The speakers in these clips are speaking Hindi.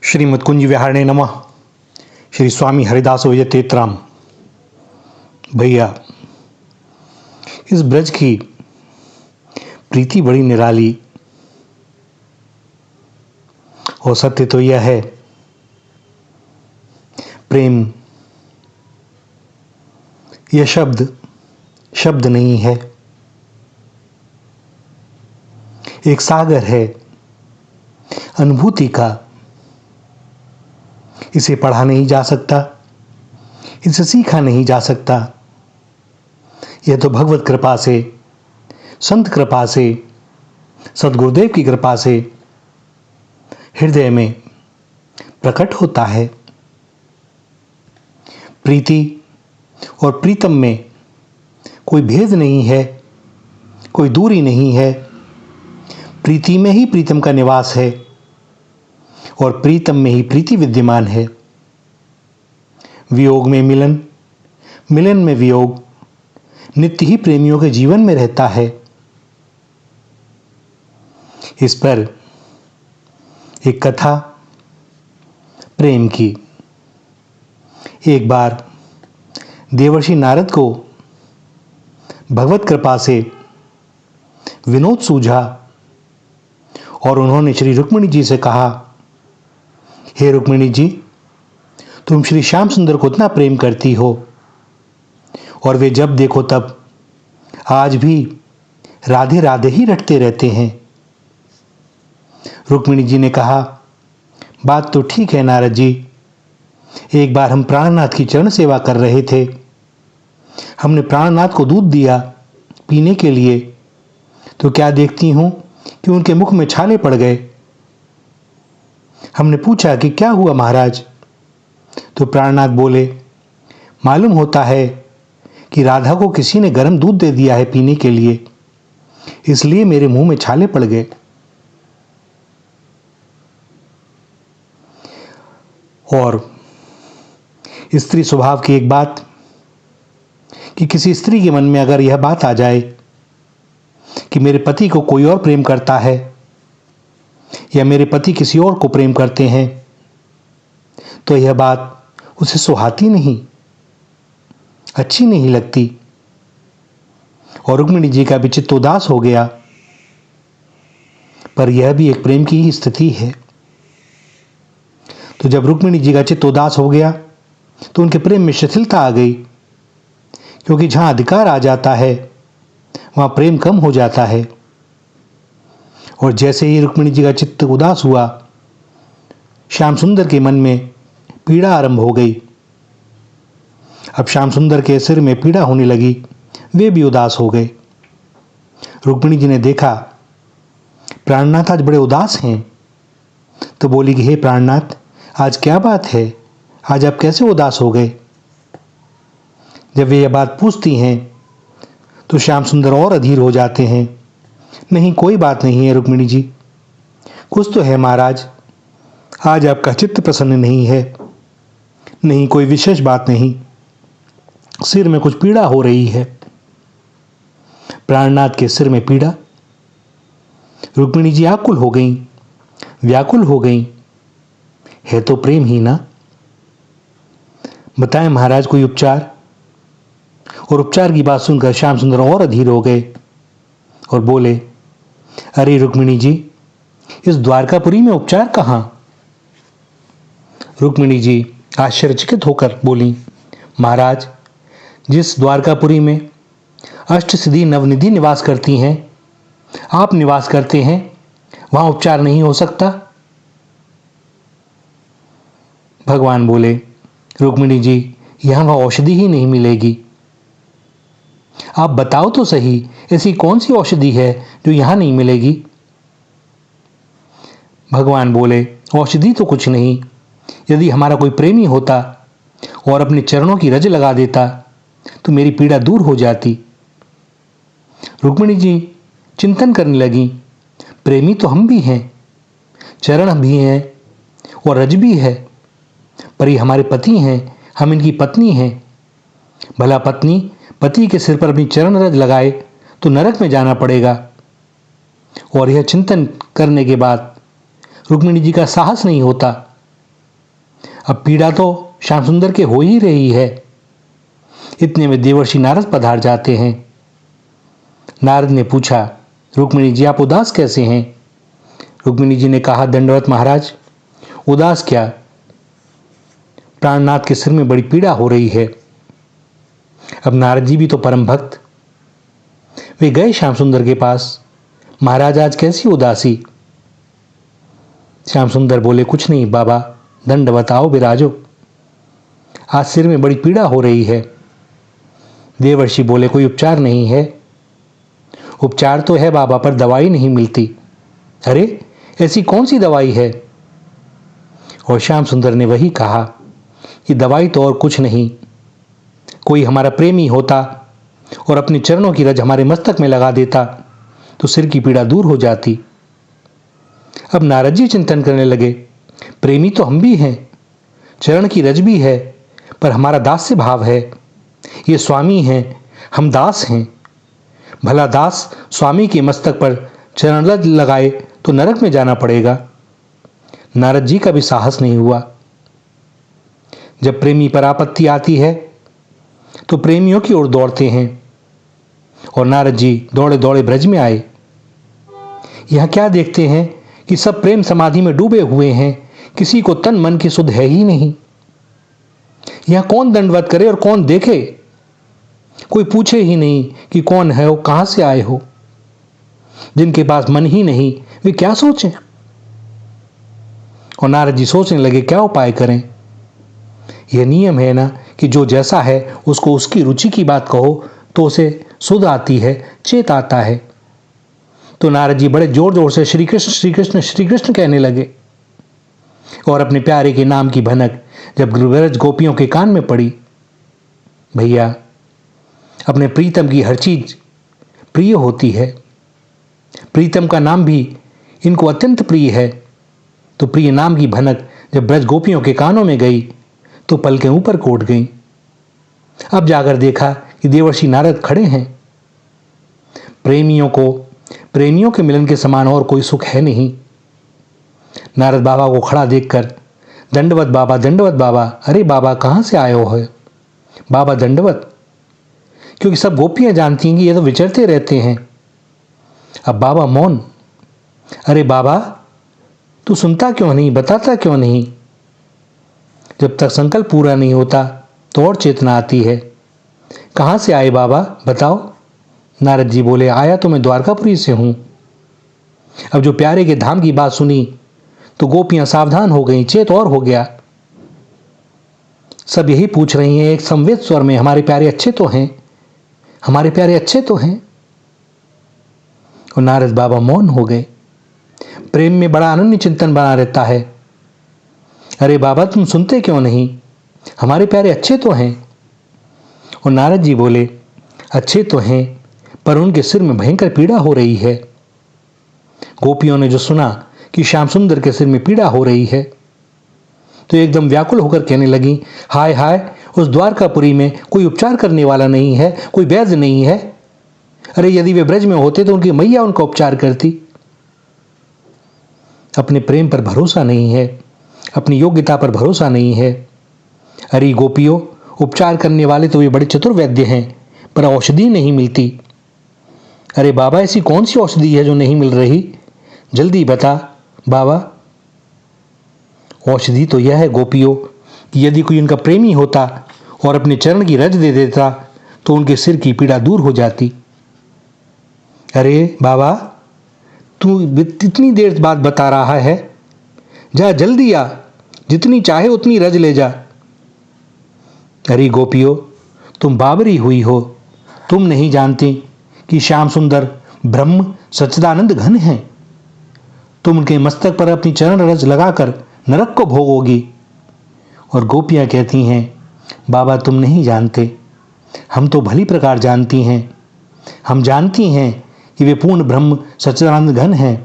श्रीमद् कुंज विहारणे नमः। श्री स्वामी हरिदास विजय तेतराम। भैया, इस ब्रज की प्रीति बड़ी निराली और सत्य तो यह है, प्रेम यह शब्द नहीं है, एक सागर है अनुभूति का। इसे पढ़ा नहीं जा सकता, इसे सीखा नहीं जा सकता। यह तो भगवत कृपा से, संत कृपा से, सद्गुरुदेव की कृपा से हृदय में प्रकट होता है। प्रीति और प्रीतम में कोई भेद नहीं है, कोई दूरी नहीं है। प्रीति में ही प्रीतम का निवास है और प्रीतम में ही प्रीति विद्यमान है। वियोग में मिलन, मिलन में वियोग नित्य ही प्रेमियों के जीवन में रहता है। इस पर एक कथा प्रेम की। एक बार देवर्षि नारद को भगवत कृपा से विनोद सूझा और उन्होंने श्री रुक्मिणी जी से कहा, हे रुक्मिणी जी, तुम श्री श्याम सुंदर को इतना प्रेम करती हो और वे जब देखो तब आज भी राधे राधे ही रटते रहते हैं। रुक्मिणी जी ने कहा, बात तो ठीक है नारद जी। एक बार हम प्राणनाथ की चरण सेवा कर रहे थे। हमने प्राणनाथ को दूध दिया पीने के लिए, तो क्या देखती हूं कि उनके मुख में छाले पड़ गए। हमने पूछा कि क्या हुआ महाराज, तो प्राणनाथ बोले, मालूम होता है कि राधा को किसी ने गर्म दूध दे दिया है पीने के लिए, इसलिए मेरे मुंह में छाले पड़ गए। और स्त्री स्वभाव की एक बात कि किसी स्त्री के मन में अगर यह बात आ जाए कि मेरे पति को कोई और प्रेम करता है या मेरे पति किसी और को प्रेम करते हैं, तो यह बात उसे सुहाती नहीं, अच्छी नहीं लगती। और रुक्मिणी जी का भी चित्त उदास हो गया। पर यह भी एक प्रेम की ही स्थिति है। तो जब रुक्मिणी जी का चित्त उदास हो गया तो उनके प्रेम में शिथिलता आ गई, क्योंकि जहां अधिकार आ जाता है वहां प्रेम कम हो जाता है। और जैसे ही रुक्मिणी जी का चित्त उदास हुआ, श्याम सुंदर के मन में पीड़ा आरंभ हो गई। अब श्याम सुंदर के सिर में पीड़ा होने लगी, वे भी उदास हो गए। रुक्मिणी जी ने देखा प्राणनाथ आज बड़े उदास हैं, तो बोली कि हे प्राणनाथ, आज क्या बात है, आज आप कैसे उदास हो गए। जब वे यह बात पूछती हैं तो श्याम सुंदर और अधीर हो जाते हैं। नहीं, कोई बात नहीं है रुक्मिणी जी, कुछ तो है महाराज, आज आपका चित्त प्रसन्न नहीं है। नहीं, कोई विशेष बात नहीं, सिर में कुछ पीड़ा हो रही है। प्राणनाथ के सिर में पीड़ा। रुक्मिणी जी आकुल हो गईं, व्याकुल हो गईं। है तो प्रेम ही ना। बताएं महाराज कोई उपचार। और उपचार की बात सुनकर श्याम सुंदर और अधीर हो गए और बोले, अरे रुक्मिणी जी, इस द्वारकापुरी में उपचार कहां। रुक्मिणी जी आश्चर्यचकित होकर बोली, महाराज, जिस द्वारकापुरी में अष्टसिद्धि नवनिधि निवास करती हैं, आप निवास करते हैं, वहां उपचार नहीं हो सकता। भगवान बोले, रुक्मिणी जी, यहां वह औषधि ही नहीं मिलेगी। आप बताओ तो सही, ऐसी कौन सी औषधि है जो यहां नहीं मिलेगी। भगवान बोले, औषधि तो कुछ नहीं, यदि हमारा कोई प्रेमी होता और अपने चरणों की रज लगा देता तो मेरी पीड़ा दूर हो जाती। रुक्मिणी जी चिंतन करने लगी, प्रेमी तो हम भी हैं, चरण भी हैं और रज भी है, पर ये हमारे पति हैं, हम इनकी पत्नी हैं। भला पत्नी पति के सिर पर अपनी चरण रज लगाए तो नरक में जाना पड़ेगा। और यह चिंतन करने के बाद रुक्मिणी जी का साहस नहीं होता अब पीड़ा तो श्याम सुंदर के हो ही रही है। इतने में देवर्षि नारद पधार जाते हैं। नारद ने पूछा, रुक्मिणी जी आप उदास कैसे हैं? रुक्मिणी जी ने कहा, दंडवत महाराज, उदास क्या, प्राणनाथ के सिर में बड़ी पीड़ा हो रही है। अब नारद जी भी तो परम भक्त, वे गए श्याम सुंदर के पास, महाराज आज कैसी उदासी? श्याम सुंदर बोले, कुछ नहीं बाबा, दंडवत आओ विराजो, आज सिर में बड़ी पीड़ा हो रही है। देवर्षि बोले, कोई उपचार नहीं है? उपचार तो है बाबा, पर दवाई नहीं मिलती। अरे ऐसी कौन सी दवाई है? और श्याम सुंदर ने वही कहा कि दवाई तो और कुछ नहीं, कोई हमारा प्रेमी होता और अपने चरणों की रज हमारे मस्तक में लगा देता तो सिर की पीड़ा दूर हो जाती। अब नारद जी चिंतन करने लगे, प्रेमी तो हम भी हैं, चरण की रज भी है, पर हमारा दास्य भाव है। ये स्वामी हैं, हम दास हैं। भला दास स्वामी के मस्तक पर चरण रज लगाए तो नरक में जाना पड़ेगा। नारद जी का भी साहस नहीं हुआ। जब प्रेमी पर आपत्ति आती है तो प्रेमियों की ओर दौड़ते हैं, और नारद जी दौड़े दौड़े ब्रज में आए। यह क्या देखते हैं कि सब प्रेम समाधि में डूबे हुए हैं, किसी को तन मन की सुध है ही नहीं। यह कौन दंडवत करे और कौन देखे? कोई पूछे ही नहीं कि कौन है हो, कहां से आए हो। जिनके पास मन ही नहीं वे क्या सोचें? और नारद जी सोचने लगे क्या उपाय करें। यह नियम है ना कि जो जैसा है उसको उसकी रुचि की बात कहो तो उसे सुध आती है, चेत आता है। तो नारद जी बड़े जोर जोर से श्री कृष्ण श्री कृष्ण श्री कृष्ण कहने लगे, और अपने प्यारे के नाम की भनक जब ब्रज गोपियों के कान में पड़ी, भैया अपने प्रीतम की हर चीज प्रिय होती है, प्रीतम का नाम भी इनको अत्यंत प्रिय है। तो प्रिय नाम की भनक जब ब्रज गोपियों के कानों में गई तो पलकें ऊपर को उठ गईं। अब जाकर देखा कि देवर्षि नारद खड़े हैं। प्रेमियों के मिलन के समान और कोई सुख है नहीं। नारद बाबा को खड़ा देखकर, दंडवत बाबा, अरे बाबा कहां से आए हो? बाबा दंडवत। क्योंकि सब गोपियां जानती हैं कि ये तो विचरते रहते हैं। अब बाबा मौन। अरे बाबा तू सुनता क्यों नहीं, बताता क्यों नहीं? जब तक संकल्प पूरा नहीं होता तो और चेतना आती है। कहां से आए बाबा, बताओ। नारद जी बोले, आया तो मैं द्वारकापुरी से हूं। अब जो प्यारे के धाम की बात सुनी तो गोपियां सावधान हो गईं, चेत और हो गया। सब यही पूछ रही हैं एक संवेद स्वर में, हमारे प्यारे अच्छे तो हैं, हमारे प्यारे अच्छे तो हैं। और नारद बाबा मौन हो गए। प्रेम में बड़ा अनन्य चिंतन बना रहता है। अरे बाबा तुम सुनते क्यों नहीं, हमारे प्यारे अच्छे तो हैं। और नारद जी बोले, अच्छे तो हैं, पर उनके सिर में भयंकर पीड़ा हो रही है। गोपियों ने जो सुना कि श्याम सुंदर के सिर में पीड़ा हो रही है तो एकदम व्याकुल होकर कहने लगी, हाय हाय, उस द्वारकापुरी में कोई उपचार करने वाला नहीं है, कोई वैद्य नहीं है। अरे यदि वे ब्रज में होते तो उनकी मैया उनका उपचार करती। अपने प्रेम पर भरोसा नहीं है, अपनी योग्यता पर भरोसा नहीं है। अरे गोपियों, उपचार करने वाले तो वे बड़े चतुर वैद्य हैं, पर औषधि नहीं मिलती। अरे बाबा ऐसी कौन सी औषधि है जो नहीं मिल रही, जल्दी बता बाबा। औषधि तो यह है गोपियों कि यदि कोई उनका प्रेमी होता और अपने चरण की रज दे देता तो उनके सिर की पीड़ा दूर हो जाती। अरे बाबा तू इतनी देर बाद बता रहा है, जा जल्दी आ, जितनी चाहे उतनी रज ले जा। अरे गोपियों, तुम बाबरी हुई हो, तुम नहीं जानती कि श्याम सुंदर ब्रह्म सच्चिदानंद घन हैं। तुम उनके मस्तक पर अपनी चरण रज लगाकर नरक को भोगोगी। और गोपियां कहती हैं, बाबा तुम नहीं जानते, हम तो भली प्रकार जानती हैं। हम जानती हैं कि वे पूर्ण ब्रह्म सच्चिदानंद घन हैं,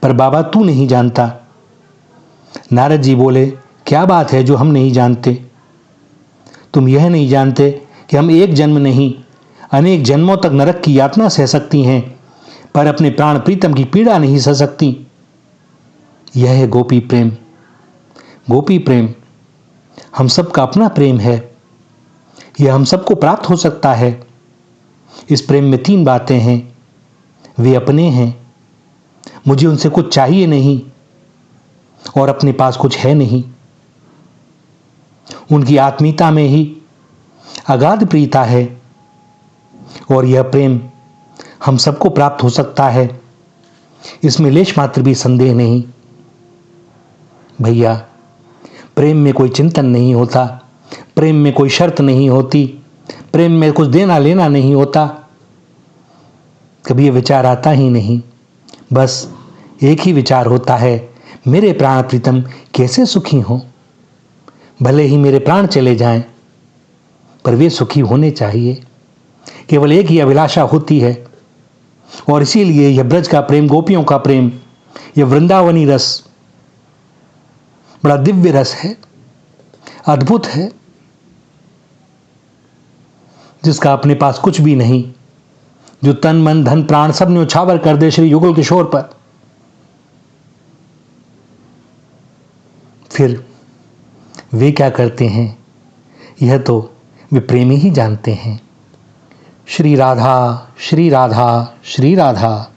पर बाबा तू नहीं जानता। नारद जी बोले, क्या बात है जो हम नहीं जानते? तुम यह नहीं जानते कि हम एक जन्म नहीं अनेक जन्मों तक नरक की यातना सह सकती हैं, पर अपने प्राण प्रीतम की पीड़ा नहीं सह सकती। यह है गोपी प्रेम। गोपी प्रेम हम सबका अपना प्रेम है, यह हम सबको प्राप्त हो सकता है। इस प्रेम में 3 बातें हैं। वे अपने हैं, मुझे उनसे कुछ चाहिए नहीं और अपने पास कुछ है नहीं। उनकी आत्मीयता में ही अगाध प्रियता है और यह प्रेम हम सबको प्राप्त हो सकता है, इसमें लेश मात्र भी संदेह नहीं। भैया, प्रेम में कोई चिंतन नहीं होता, प्रेम में कोई शर्त नहीं होती, प्रेम में कुछ देना लेना नहीं होता। कभी ये विचार आता ही नहीं। बस एक ही विचार होता है, मेरे प्राण प्रीतम कैसे सुखी हों। भले ही मेरे प्राण चले जाएं, पर वे सुखी होने चाहिए। केवल एक ही अभिलाषा होती है और इसीलिए यह ब्रज का प्रेम, गोपियों का प्रेम, यह वृंदावनी रस बड़ा दिव्य रस है, अद्भुत है, जिसका अपने पास कुछ भी नहीं, जो तन मन धन प्राण सब न्योछावर कर दे श्री युगल किशोर पर। फिर वे क्या करते हैं, यह तो वे प्रेमी ही जानते हैं। श्री राधा, श्री राधा, श्री राधा।